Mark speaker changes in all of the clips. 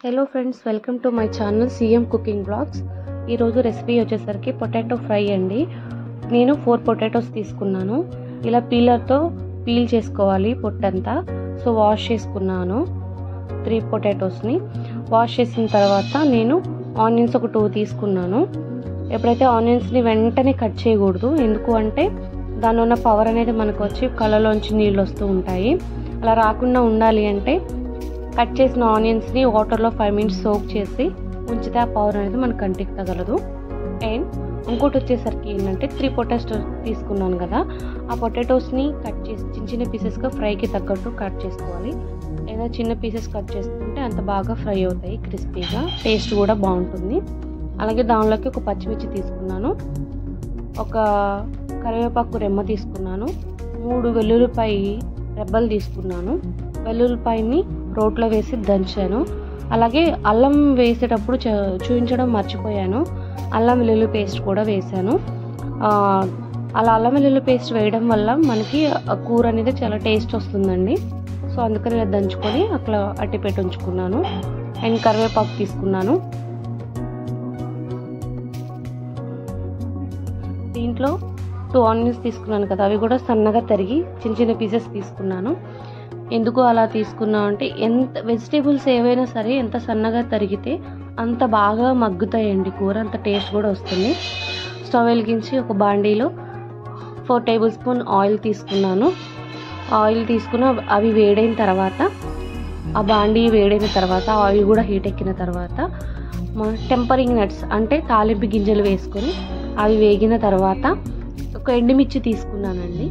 Speaker 1: Hello friends, welcome to my channel CM cooking blogs. ఈరోజు recipe వచ్చేసరికి potato fry అండి. నేను 4 పొటాటోస్ తీసుకున్నాను. ఇలా పీలర్తో పీల్ చేసుకోవాలి పొట్టంతా. సో వాష్ చేసుకున్నాను 3 పొటాటోస్ని. వాష్ చేసిన తర్వాత నేను ఆనియన్స్ ఒక 2 తీసుకున్నాను. ఎప్పుడైతే ఆనియన్స్ని వెంటనే కట్ చేయకూడదు, ఎందుకు అంటే దానిలో ఉన్న పవర్ అనేది మనకు వచ్చి కళ్ళలోంచి నీళ్ళు వస్తూ ఉంటాయి. అలా రాకుండా ఉండాలి అంటే కట్ చేసిన ఆనియన్స్ని వాటర్లో 5 మినిట్స్ సోక్ చేసి ఉంచితే ఆ పవర్ అనేది మనకు కంటికి తగలదు. అండ్ ఇంకోటి వచ్చేసరికి ఏంటంటే 3 పొటాటోస్ తీసుకున్నాను కదా, ఆ పొటాటోస్ని కట్ చేసి చిన్న చిన్న పీసెస్గా ఫ్రైకి తగ్గట్టు కట్ చేసుకోవాలి. లేదా చిన్న పీసెస్ కట్ చేసుకుంటే అంత బాగా ఫ్రై అవుతాయి, క్రిస్పీగా, టేస్ట్ కూడా బాగుంటుంది. అలాగే దానిలోకి ఒక పచ్చిమిర్చి తీసుకున్నాను, ఒక కరివేపాకు రెమ్మ తీసుకున్నాను, 3 వెల్లుల్లిపాయ రెబ్బలు తీసుకున్నాను. వెల్లుల్లిపాయని రోట్లో వేసి దంచాను. అలాగే అల్లం వేసేటప్పుడు చూపించడం మర్చిపోయాను, అల్లం వెల్లుల్లి పేస్ట్ కూడా వేసాను. అలా అల్లం వెల్లుల్లి పేస్ట్ వేయడం వల్ల మనకి కూర అనేది చాలా టేస్ట్ వస్తుందండి. సో అందుకని ఇలా దంచుకొని అట్లా అట్టి పెట్టి ఉంచుకున్నాను. అండ్ కరివేపాకు తీసుకున్నాను. దీంట్లో 2 ఆనియన్స్ తీసుకున్నాను కదా, అవి కూడా సన్నగా తరిగి చిన్న చిన్న పీసెస్ తీసుకున్నాను. ఎందుకు అలా తీసుకున్నా అంటే ఎంత వెజిటేబుల్స్ ఏవైనా సరే ఎంత సన్నగా తరిగితే అంత బాగా మగ్గుతాయండి కూర, అంత టేస్ట్ కూడా వస్తుంది. స్టవ్ వెలిగించి ఒక బాండీలో 4 టేబుల్ స్పూన్ ఆయిల్ తీసుకున్నాను. ఆయిల్ తీసుకున్న అవి వేడైన తర్వాత, ఆ బాండీ వేడైన తర్వాత ఆయిల్ కూడా హీట్ ఎక్కిన తర్వాత టెంపరింగ్ నట్స్ అంటే తాలింపు గింజలు వేసుకొని అవి వేగిన తర్వాత ఒక ఎండుమిర్చి తీసుకున్నానండి.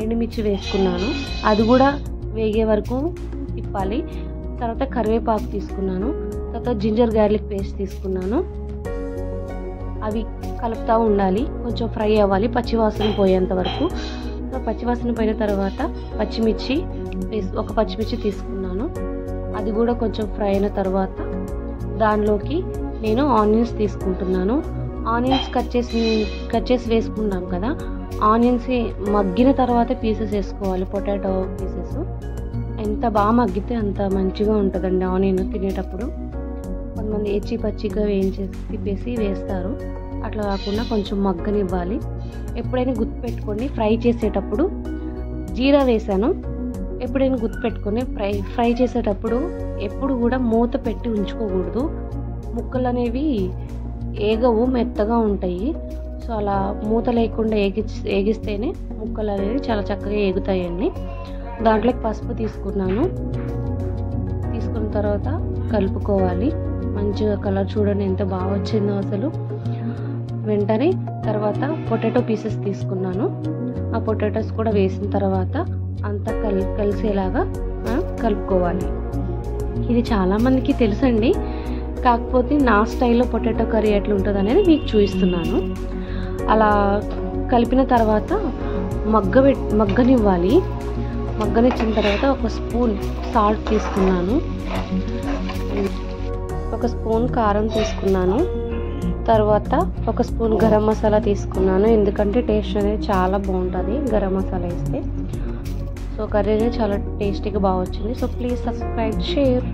Speaker 1: ఎండుమిర్చి వేసుకున్నాను, అది కూడా వేగే వరకు తిప్పాలి. తర్వాత కరివేపాకు తీసుకున్నాను, తర్వాత జింజర్ గార్లిక్ పేస్ట్ తీసుకున్నాను. అవి కలుపుతూ ఉండాలి, కొంచెం ఫ్రై అవ్వాలి పచ్చివాసన పోయేంత వరకు. సో పచ్చివాసన పోయిన తర్వాత ఒక పచ్చిమిర్చి తీసుకున్నాను, అది కూడా కొంచెం ఫ్రై అయిన తర్వాత దానిలోకి నేను ఆనియన్స్ తీసుకుంటున్నాను. ఆనియన్స్ కట్ చేసి వేసుకున్నాం కదా, ఆనియన్స్ మగ్గిన తర్వాత పీసెస్ వేసుకోవాలి, పొటాటో పీసెస్. ఎంత బాగా మగ్గితే అంత మంచిగా ఉంటుందండి ఆనియన్ తినేటప్పుడు. కొంతమంది పచ్చిగా వేయించేసి తిప్పేసి వేస్తారు, అట్లా కాకుండా కొంచెం మగ్గనివ్వాలి. ఎప్పుడైనా గుర్తుపెట్టుకోండి, ఫ్రై చేసేటప్పుడు జీరా వేసాను. ఎప్పుడైనా గుర్తుపెట్టుకొని ఫ్రై చేసేటప్పుడు ఎప్పుడు కూడా మూత పెట్టి ఉంచుకోకూడదు. ముక్కలు అనేవి ఏగవు, మెత్తగా ఉంటాయి. సో అలా మూత లేకుండా ఏగిస్తేనే ముక్కలు అనేవి చాలా చక్కగా ఏగుతాయండి. దాంట్లోకి పసుపు తీసుకున్నాను. తీసుకున్న తర్వాత కలుపుకోవాలి. మంచిగా కలర్ చూడండి ఎంత బాగా వచ్చిందో అసలు. వెంటనే తర్వాత పొటాటో పీసెస్ తీసుకున్నాను. ఆ పొటాటోస్ కూడా వేసిన తర్వాత అంతా కలిసేలాగా కలుపుకోవాలి. ఇది చాలామందికి తెలుసండి, కాకపోతే నా స్టైల్లో పొటాటో కర్రీ ఎట్లా ఉంటుంది అనేది మీకు చూపిస్తున్నాను. అలా కలిపిన తర్వాత మగ్గనివ్వాలి. మగ్గనిచ్చిన తర్వాత ఒక స్పూన్ సాల్ట్ తీసుకున్నాను, ఒక స్పూన్ కారం తీసుకున్నాను, తర్వాత ఒక స్పూన్ గరం మసాలా తీసుకున్నాను. ఎందుకంటే టేస్ట్ అనేది చాలా బాగుంటుంది గరం మసాలా వేస్తే. సో కర్రీ అనేది చాలా టేస్టీగా బాగా వచ్చింది. So please subscribe, share.